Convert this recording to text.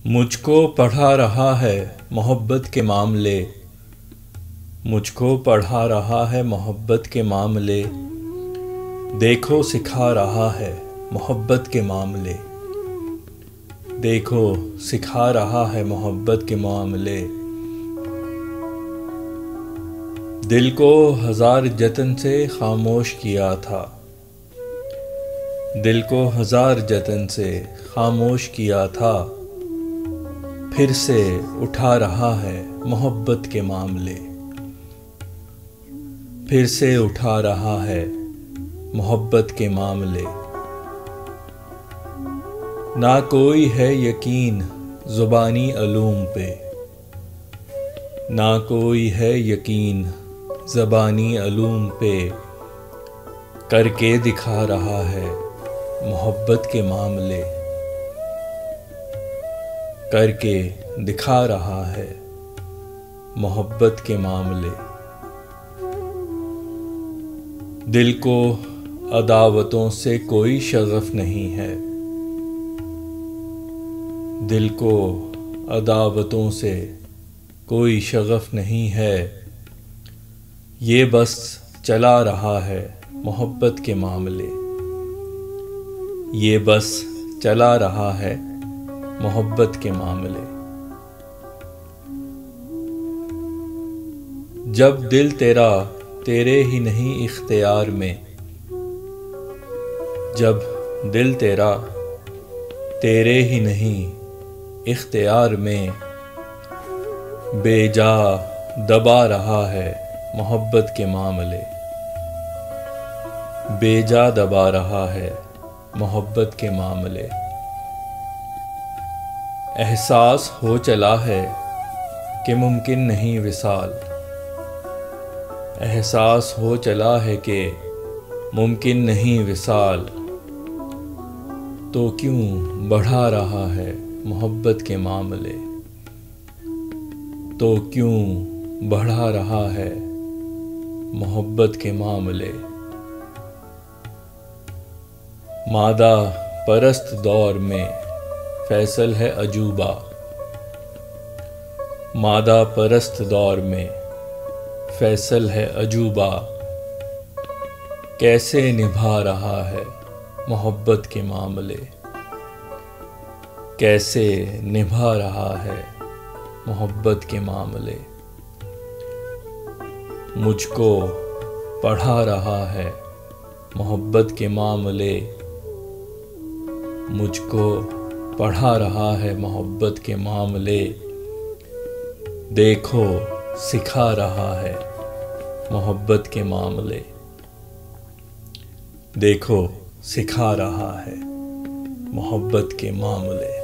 मुझको पढ़ा रहा है मोहब्बत के मामले, मुझको पढ़ा रहा है मोहब्बत के मामले। देखो सिखा रहा है मोहब्बत के मामले, देखो सिखा रहा है मोहब्बत के मामले। दिल को हजार जतन से खामोश किया था, दिल को हजार जतन से खामोश किया था। फिर से उठा रहा है मोहब्बत के मामले, फिर से उठा रहा है मोहब्बत के मामले। ना कोई है यकीन ज़ुबानी अलूम पे, ना कोई है यकीन ज़बानी अलूम पे। करके दिखा रहा है मोहब्बत के मामले, करके दिखा रहा है मोहब्बत के मामले। दिल को अदावतों से कोई शगफ नहीं है, दिल को अदावतों से कोई शगफ नहीं है। ये बस चला रहा है मोहब्बत के मामले, ये बस चला रहा है मोहब्बत के मामले। जब दिल तेरा तेरे ही नहीं इख्तियार में, जब दिल तेरा तेरे ही नहीं इख्तियार में। बेजा दबा रहा है मोहब्बत के मामले, बेजा दबा रहा है मोहब्बत के मामले। एहसास हो चला है कि मुमकिन नहीं विसाल, एहसास हो चला है कि मुमकिन नहीं विसाल। तो क्यों बढ़ा रहा है मोहब्बत के मामले, तो क्यों बढ़ा रहा है मोहब्बत के मामले। मादा परस्त दौर में फैसल है अजूबा, मादा परस्त दौर में फैसल है अजूबा। कैसे निभा रहा है मोहब्बत के मामले, कैसे निभा रहा है मोहब्बत के मामले। मुझको पढ़ा रहा है मोहब्बत के मामले, मुझको पढ़ा रहा है मोहब्बत के मामले। देखो सिखा रहा है मोहब्बत के मामले, देखो सिखा रहा है मोहब्बत के मामले।